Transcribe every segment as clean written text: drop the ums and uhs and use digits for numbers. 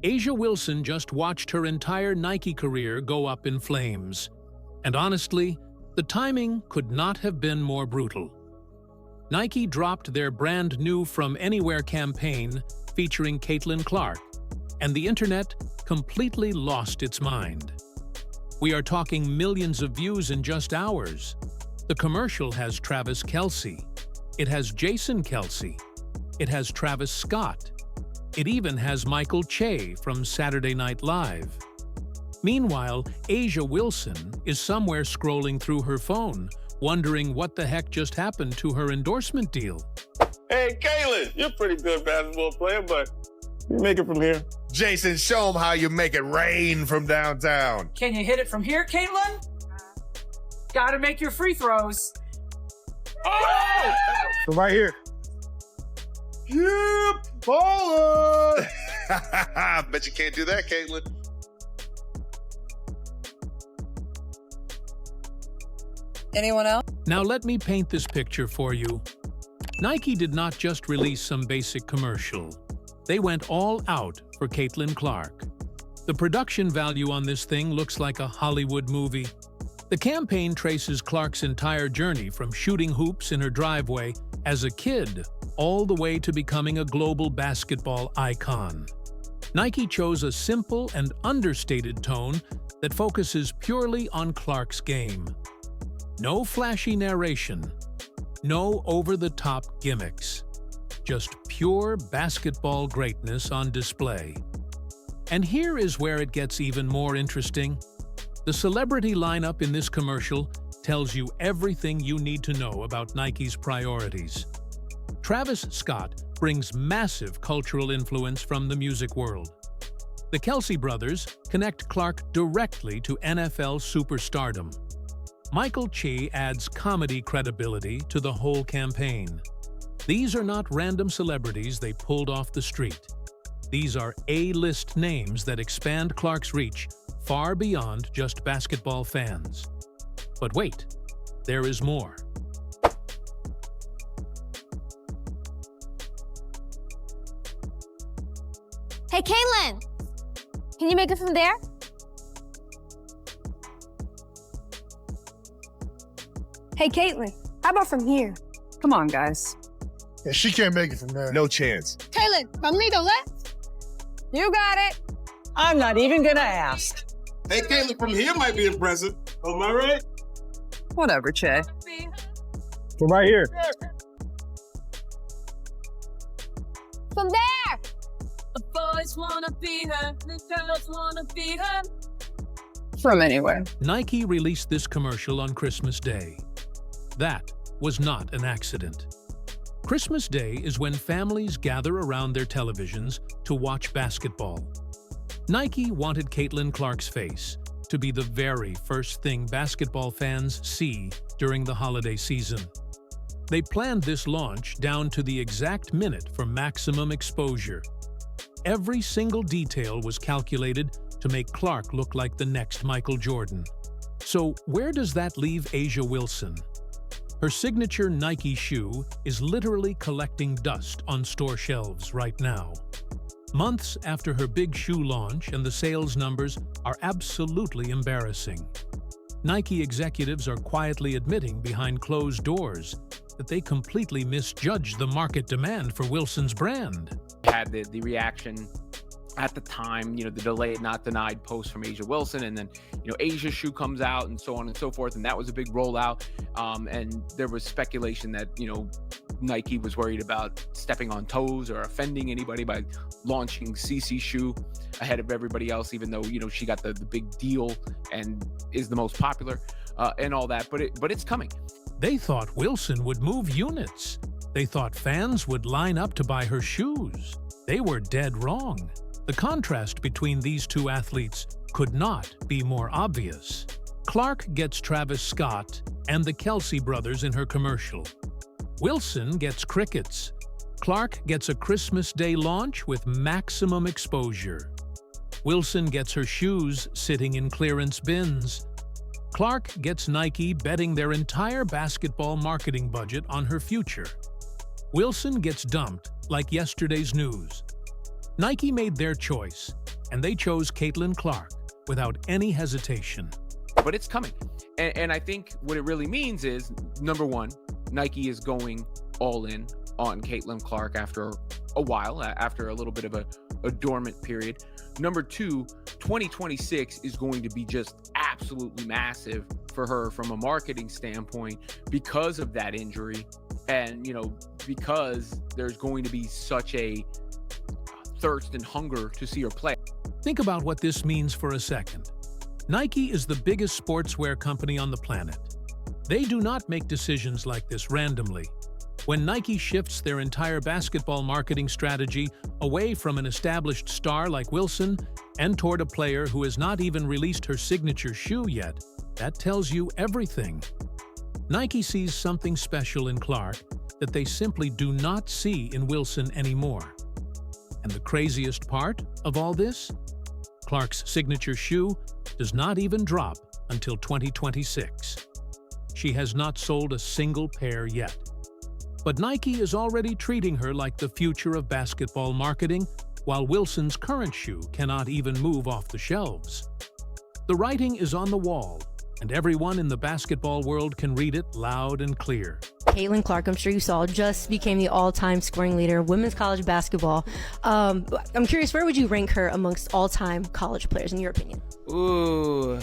A'ja Wilson just watched her entire Nike career go up in flames. And honestly, the timing could not have been more brutal. Nike dropped their brand new From Anywhere campaign featuring Caitlin Clark, and the internet completely lost its mind. We are talking millions of views in just hours. The commercial has Travis Kelce. It has Jason Kelce. It has Travis Scott. It even has Michael Che from Saturday Night Live. Meanwhile, A'ja Wilson is somewhere scrolling through her phone, wondering what the heck just happened to her endorsement deal. Hey, Caitlin, you're a pretty good basketball player, but you make it from here. Jason, show them how you make it rain from downtown. Can you hit it from here, Caitlin? Gotta make your free throws. Oh! So right here. Yep, baller! Bet you can't do that, Caitlin. Anyone else? Now let me paint this picture for you. Nike did not just release some basic commercial. They went all out for Caitlin Clark. The production value on this thing looks like a Hollywood movie. The campaign traces Clark's entire journey from shooting hoops in her driveway as a kid all the way to becoming a global basketball icon. Nike chose a simple and understated tone that focuses purely on Clark's game. No flashy narration, no over-the-top gimmicks, just pure basketball greatness on display. And here is where it gets even more interesting. The celebrity lineup in this commercial tells you everything you need to know about Nike's priorities. Travis Scott brings massive cultural influence from the music world. The Kelce brothers connect Clark directly to NFL superstardom. Michael Che adds comedy credibility to the whole campaign. These are not random celebrities they pulled off the street. These are A-list names that expand Clark's reach far beyond just basketball fans. But wait, there is more. Hey, Caitlin! Can you make it from there? Hey, Caitlin, how about from here? Come on, guys. Yeah, she can't make it from there. No chance. Caitlin, from the left? You got it. I'm not even gonna ask. Hey, Caitlin, from here might be impressive. Am I right? Whatever, Che. From right here. From there! The boys wanna be her, the girls wanna be her. From anywhere. Nike released this commercial on Christmas Day. That was not an accident. Christmas Day is when families gather around their televisions to watch basketball. Nike wanted Caitlin Clark's face to be the very first thing basketball fans see during the holiday season. They planned this launch down to the exact minute for maximum exposure. Every single detail was calculated to make Clark look like the next Michael Jordan. So where does that leave A'ja Wilson? Her signature Nike shoe is literally collecting dust on store shelves right now. Months after her big shoe launch, and the sales numbers are absolutely embarrassing. Nike executives are quietly admitting behind closed doors that they completely misjudged the market demand for Wilson's brand. Had the reaction at the time, the delayed not denied post from A'ja Wilson, and then A'ja's shoe comes out and so on and so forth, and that was a big rollout, and there was speculation that Nike was worried about stepping on toes or offending anybody by launching CC's shoe ahead of everybody else, even though she got the big deal and is the most popular and all that, but it's coming. They thought Wilson would move units. They thought fans would line up to buy her shoes. They were dead wrong. The contrast between these two athletes could not be more obvious. Clark gets Travis Scott and the Kelce brothers in her commercial. Wilson gets crickets. Clark gets a Christmas Day launch with maximum exposure. Wilson gets her shoes sitting in clearance bins. Clark gets Nike betting their entire basketball marketing budget on her future. Wilson gets dumped like yesterday's news. Nike made their choice. and they chose Caitlin Clark without any hesitation. But it's coming. And I think what it really means is, number one, Nike is going all in on Caitlin Clark after a while, after a little bit of a dormant period. Number two, 2026 is going to be just absolutely massive for her from a marketing standpoint because of that injury. And, because there's going to be such a thirst and hunger to see her play. Think about what this means for a second. Nike is the biggest sportswear company on the planet. They do not make decisions like this randomly. When Nike shifts their entire basketball marketing strategy away from an established star like Wilson and toward a player who has not even released her signature shoe yet, that tells you everything. Nike sees something special in Clark that they simply do not see in Wilson anymore. And the craziest part of all this? Clark's signature shoe does not even drop until 2026. She has not sold a single pair yet. But Nike is already treating her like the future of basketball marketing, while Wilson's current shoe cannot even move off the shelves. The writing is on the wall, and everyone in the basketball world can read it loud and clear. Caitlin Clark, I'm sure you saw, just became the all-time scoring leader of women's college basketball. I'm curious, where would you rank her amongst all-time college players, in your opinion? Ooh,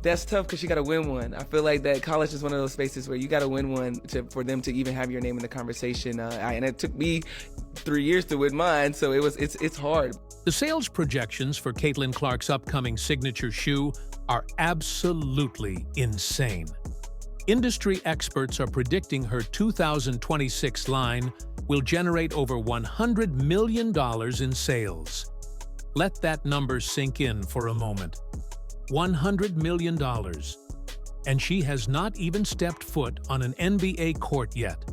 that's tough because you got to win one. I feel like that college is one of those spaces where you got to win one for them to even have your name in the conversation. And it took me 3 years to win mine, so it's hard. The sales projections for Caitlin Clark's upcoming signature shoe are absolutely insane. Industry experts are predicting her 2026 line will generate over $100 million in sales. Let that number sink in for a moment. $100 million. And she has not even stepped foot on an NBA court yet.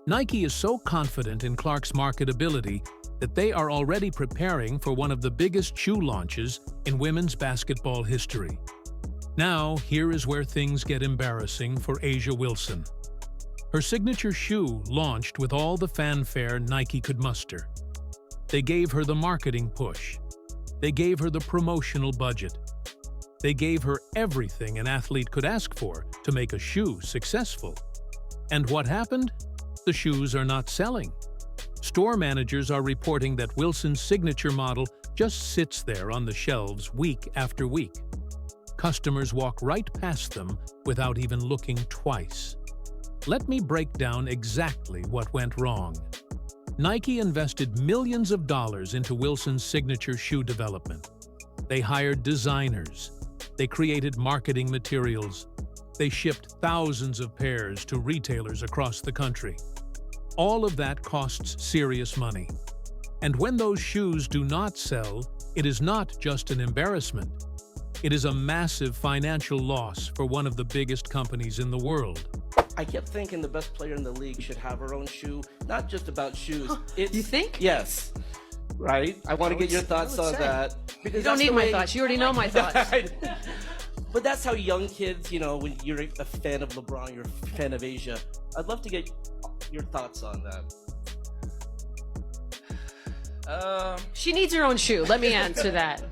Nike is so confident in Clark's marketability that they are already preparing for one of the biggest shoe launches in women's basketball history. Now, here is where things get embarrassing for A'ja Wilson. Her signature shoe launched with all the fanfare Nike could muster. They gave her the marketing push. They gave her the promotional budget. They gave her everything an athlete could ask for to make a shoe successful. And what happened? The shoes are not selling. Store managers are reporting that Wilson's signature model just sits there on the shelves week after week. Customers walk right past them without even looking twice. Let me break down exactly what went wrong. Nike invested millions of dollars into Wilson's signature shoe development. They hired designers. They created marketing materials. They shipped thousands of pairs to retailers across the country. All of that costs serious money. And when those shoes do not sell, it is not just an embarrassment. It is a massive financial loss for one of the biggest companies in the world. I kept thinking the best player in the league should have her own shoe, not just about shoes. You think? Yes. Right? I want to get your thoughts on that. Because You don't need my thoughts. You already know my thoughts. But that's how young kids, when you're a fan of LeBron, you're a fan of A'ja. I'd love to get your thoughts on that. She needs her own shoe. Let me answer that.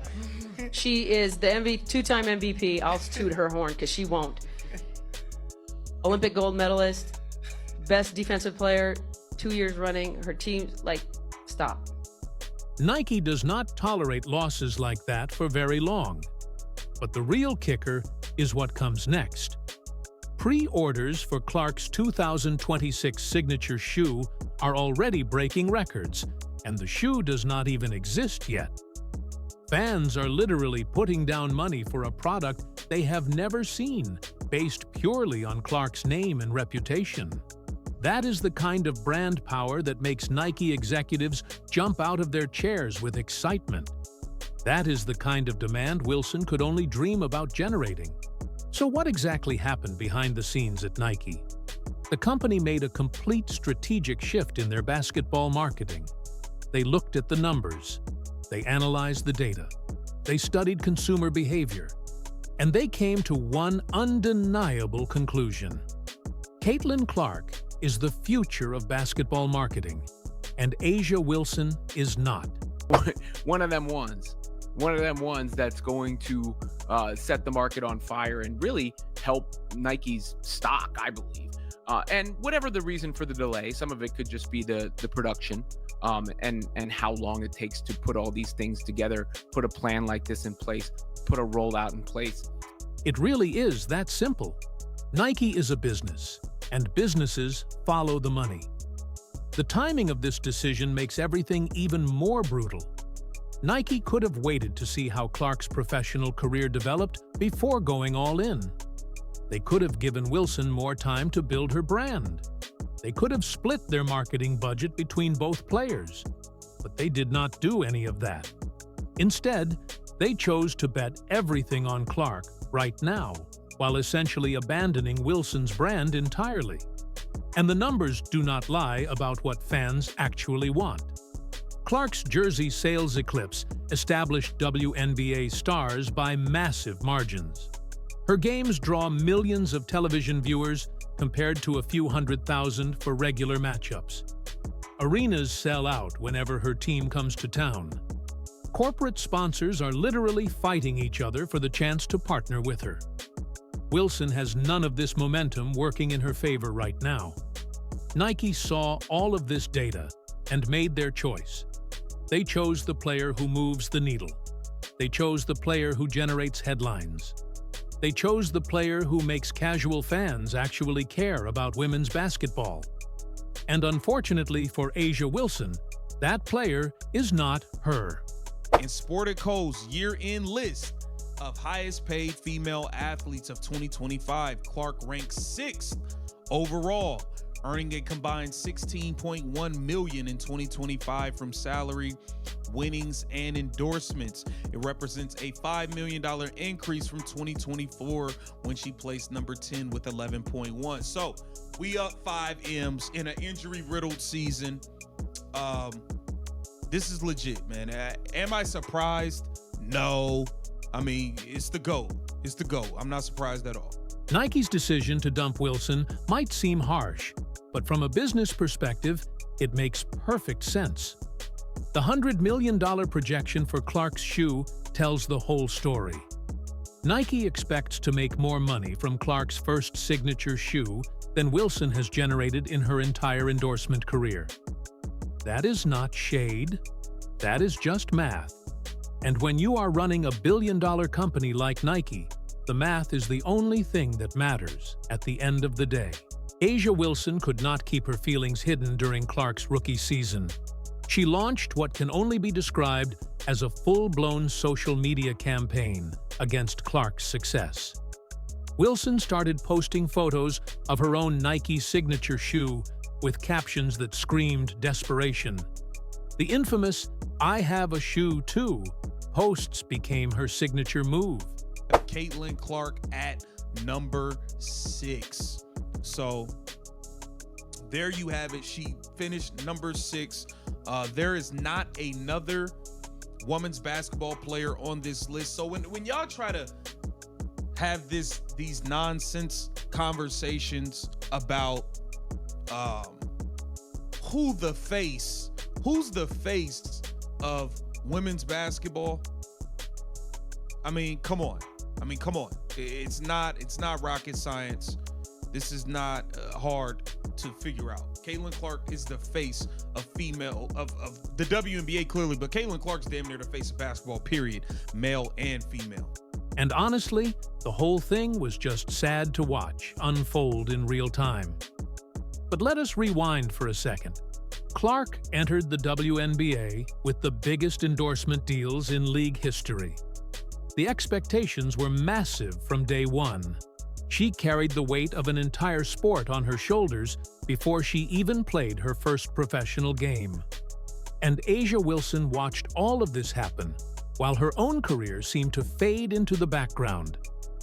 She is the two-time MVP. I'll toot her horn because she won't. Olympic gold medalist, best defensive player, 2 years running. Her team's stop. Nike does not tolerate losses like that for very long. But the real kicker is what comes next. Pre-orders for Clark's 2026 signature shoe are already breaking records, and the shoe does not even exist yet. Fans are literally putting down money for a product they have never seen, based purely on Clark's name and reputation. That is the kind of brand power that makes Nike executives jump out of their chairs with excitement. That is the kind of demand Wilson could only dream about generating. So what exactly happened behind the scenes at Nike? The company made a complete strategic shift in their basketball marketing. They looked at the numbers. They analyzed the data. They studied consumer behavior. And they came to one undeniable conclusion. Caitlin Clark is the future of basketball marketing, and A'ja Wilson is not. One of them ones. one of them ones that's going to set the market on fire and really help Nike's stock, I believe. And whatever the reason for the delay, some of it could just be the production and how long it takes to put all these things together, put a plan like this in place, put a rollout in place. It really is that simple. Nike is a business, and businesses follow the money. The timing of this decision makes everything even more brutal. Nike could have waited to see how Clark's professional career developed before going all in. They could have given Wilson more time to build her brand. They could have split their marketing budget between both players, but they did not do any of that. Instead, they chose to bet everything on Clark right now, while essentially abandoning Wilson's brand entirely. And the numbers do not lie about what fans actually want. Clark's jersey sales eclipse established WNBA stars by massive margins. Her games draw millions of television viewers compared to a few 100,000 for regular matchups. Arenas sell out whenever her team comes to town. Corporate sponsors are literally fighting each other for the chance to partner with her. Wilson has none of this momentum working in her favor right now. Nike saw all of this data and made their choice. They chose the player who moves the needle. They chose the player who generates headlines. They chose the player who makes casual fans actually care about women's basketball. And unfortunately for A'ja Wilson, that player is not her. In Sportico's year-end list of highest paid female athletes of 2025, Clark ranks 6th overall, earning a combined $16.1 million in 2025 from salary, winnings, and endorsements. It represents a $5 million increase from 2024 when she placed number 10 with 11.1. So we up 5 M's in an injury-riddled season. This is legit, man. Am I surprised? No. I mean, it's the GOAT. It's the GOAT. I'm not surprised at all. Nike's decision to dump Wilson might seem harsh, but from a business perspective, it makes perfect sense. The $100 million projection for Clark's shoe tells the whole story. Nike expects to make more money from Clark's first signature shoe than Wilson has generated in her entire endorsement career. That is not shade. That is just math. And when you are running a billion-dollar company like Nike, the math is the only thing that matters at the end of the day. A'ja Wilson could not keep her feelings hidden during Clark's rookie season. She launched what can only be described as a full-blown social media campaign against Clark's success. Wilson started posting photos of her own Nike signature shoe with captions that screamed desperation. The infamous "I have a shoe too" posts became her signature move. Caitlin Clark at number 6. So there you have it. She finished number 6. There is not another women's basketball player on this list. So when y'all try to have these nonsense conversations about who's the face of women's basketball, I mean, come on. It's not rocket science. This is not hard to figure out. Caitlin Clark is the face of the WNBA, clearly, but Caitlin Clark's damn near the face of basketball, period, male and female. And honestly, the whole thing was just sad to watch unfold in real time. But let us rewind for a second. Clark entered the WNBA with the biggest endorsement deals in league history. The expectations were massive from day one. She carried the weight of an entire sport on her shoulders before she even played her first professional game. And A'ja Wilson watched all of this happen, while her own career seemed to fade into the background.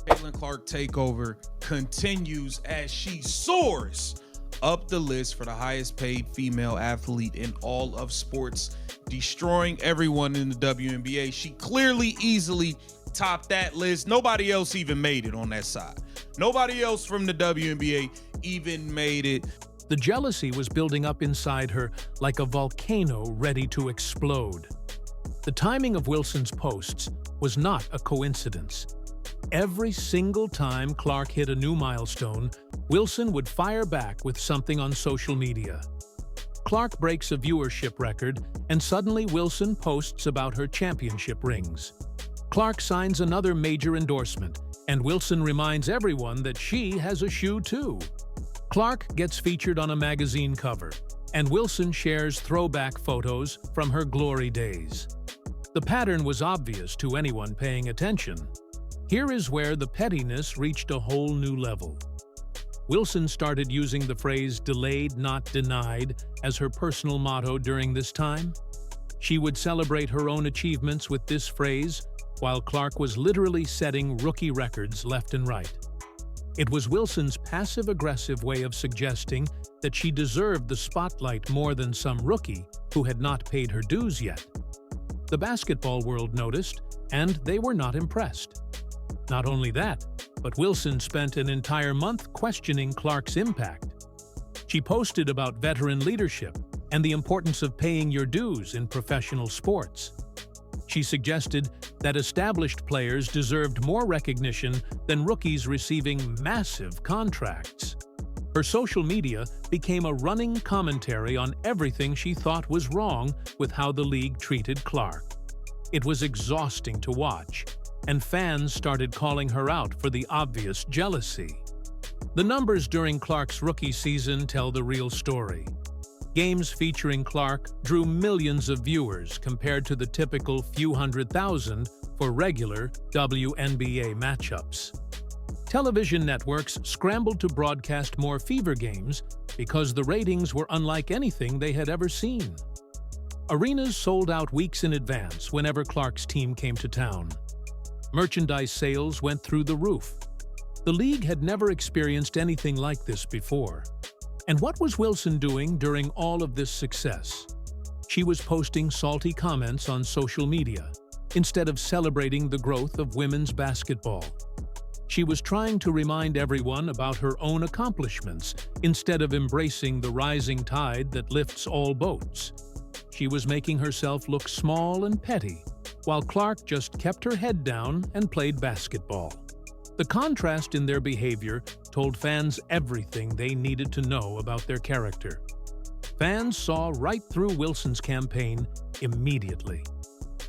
Caitlin Clark takeover continues as she soars up the list for the highest paid female athlete in all of sports, destroying everyone in the WNBA. She clearly easily topped that list. Nobody else even made it on that side. Nobody else from the WNBA even made it. The jealousy was building up inside her like a volcano ready to explode. The timing of Wilson's posts was not a coincidence. Every single time Clark hit a new milestone, Wilson would fire back with something on social media. Clark breaks a viewership record, and suddenly Wilson posts about her championship rings. Clark signs another major endorsement, and Wilson reminds everyone that she has a shoe too. Clark gets featured on a magazine cover, and Wilson shares throwback photos from her glory days. The pattern was obvious to anyone paying attention. Here is where the pettiness reached a whole new level. Wilson started using the phrase "delayed, not denied" as her personal motto during this time. She would celebrate her own achievements with this phrase, while Clark was literally setting rookie records left and right. It was Wilson's passive-aggressive way of suggesting that she deserved the spotlight more than some rookie who had not paid her dues yet. The basketball world noticed, and they were not impressed. Not only that, but Wilson spent an entire month questioning Clark's impact. She posted about veteran leadership and the importance of paying your dues in professional sports. She suggested that established players deserved more recognition than rookies receiving massive contracts. Her social media became a running commentary on everything she thought was wrong with how the league treated Clark. It was exhausting to watch, and fans started calling her out for the obvious jealousy. The numbers during Clark's rookie season tell the real story. Games featuring Clark drew millions of viewers compared to the typical few hundred thousand for regular WNBA matchups. Television networks scrambled to broadcast more fever games because the ratings were unlike anything they had ever seen. Arenas sold out weeks in advance whenever Clark's team came to town. Merchandise sales went through the roof. The league had never experienced anything like this before. And what was Wilson doing during all of this success? She was posting salty comments on social media instead of celebrating the growth of women's basketball. She was trying to remind everyone about her own accomplishments instead of embracing the rising tide that lifts all boats. She was making herself look small and petty, while Clark just kept her head down and played basketball. The contrast in their behavior told fans everything they needed to know about their character. Fans saw right through Wilson's campaign immediately.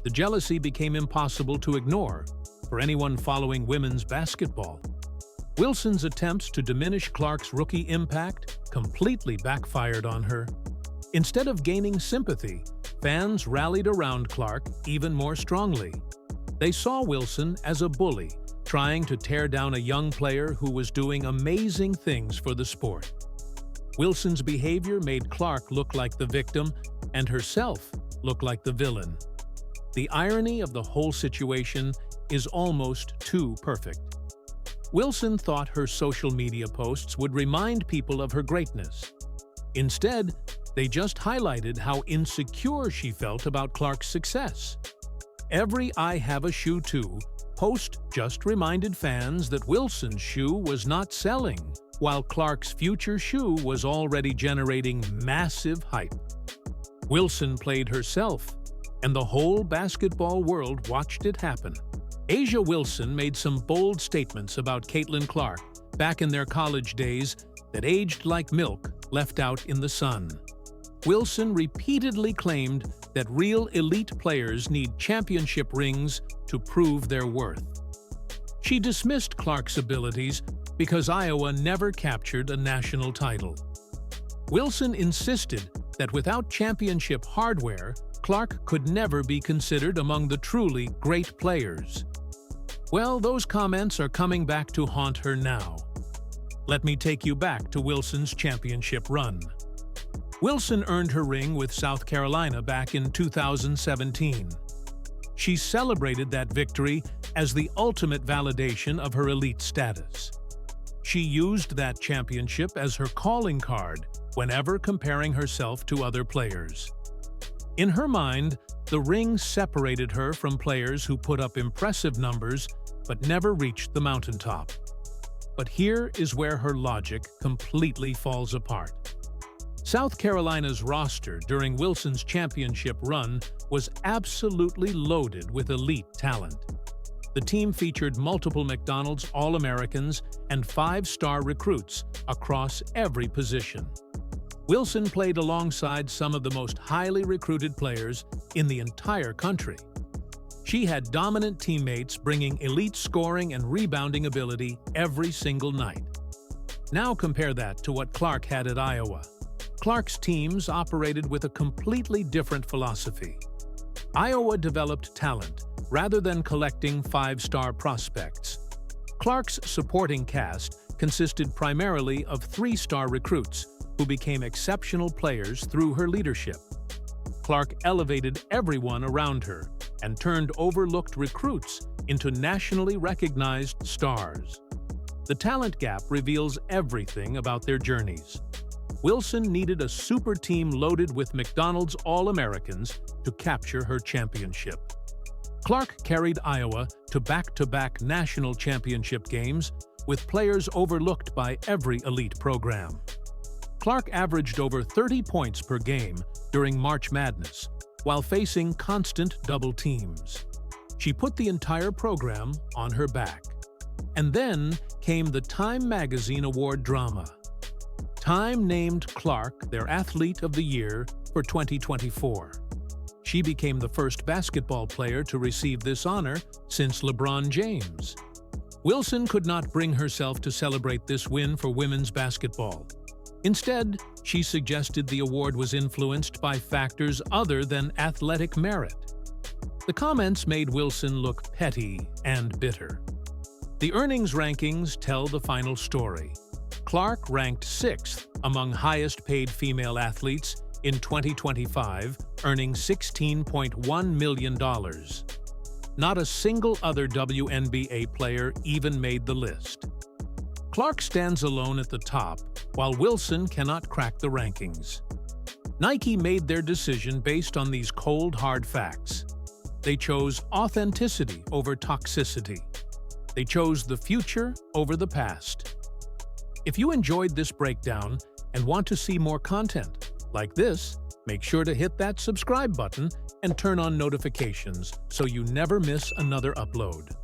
The jealousy became impossible to ignore for anyone following women's basketball. Wilson's attempts to diminish Clark's rookie impact completely backfired on her. Instead of gaining sympathy, fans rallied around Clark even more strongly. They saw Wilson as a bully, trying to tear down a young player who was doing amazing things for the sport. Wilson's behavior made Clark look like the victim and herself look like the villain. The irony of the whole situation is almost too perfect. Wilson thought her social media posts would remind people of her greatness. Instead, they just highlighted how insecure she felt about Clark's success. Every "I have a shoe too" post just reminded fans that Wilson's shoe was not selling, while Clark's future shoe was already generating massive hype. Wilson played herself, and the whole basketball world watched it happen. A'ja Wilson made some bold statements about Caitlin Clark back in their college days that aged like milk left out in the sun. Wilson repeatedly claimed that real elite players need championship rings to prove their worth. She dismissed Clark's abilities because Iowa never captured a national title. Wilson insisted that without championship hardware, Clark could never be considered among the truly great players. Well, those comments are coming back to haunt her now. Let me take you back to Wilson's championship run. Wilson earned her ring with South Carolina back in 2017. She celebrated that victory as the ultimate validation of her elite status. She used that championship as her calling card whenever comparing herself to other players. In her mind, the ring separated her from players who put up impressive numbers but never reached the mountaintop. But here is where her logic completely falls apart. South Carolina's roster during Wilson's championship run was absolutely loaded with elite talent. The team featured multiple McDonald's All-Americans and 5-star recruits across every position. Wilson played alongside some of the most highly recruited players in the entire country. She had dominant teammates bringing elite scoring and rebounding ability every single night. Now compare that to what Clark had at Iowa. Clark's teams operated with a completely different philosophy. Iowa developed talent rather than collecting 5-star prospects. Clark's supporting cast consisted primarily of 3-star recruits who became exceptional players through her leadership. Clark elevated everyone around her and turned overlooked recruits into nationally recognized stars. The talent gap reveals everything about their journeys. Wilson needed a super team loaded with McDonald's All-Americans to capture her championship. Clark carried Iowa to back-to-back national championship games with players overlooked by every elite program. Clark averaged over 30 points per game during March Madness while facing constant double teams. She put the entire program on her back. And then came the Time Magazine Award drama. Time named Clark their Athlete of the Year for 2024. She became the first basketball player to receive this honor since LeBron James. Wilson could not bring herself to celebrate this win for women's basketball. Instead, she suggested the award was influenced by factors other than athletic merit. The comments made Wilson look petty and bitter. The earnings rankings tell the final story. Clark ranked 6th among highest-paid female athletes in 2025, earning $16.1 million. Not a single other WNBA player even made the list. Clark stands alone at the top, while Wilson cannot crack the rankings. Nike made their decision based on these cold, hard facts. They chose authenticity over toxicity. They chose the future over the past. If you enjoyed this breakdown and want to see more content like this, make sure to hit that subscribe button and turn on notifications so you never miss another upload.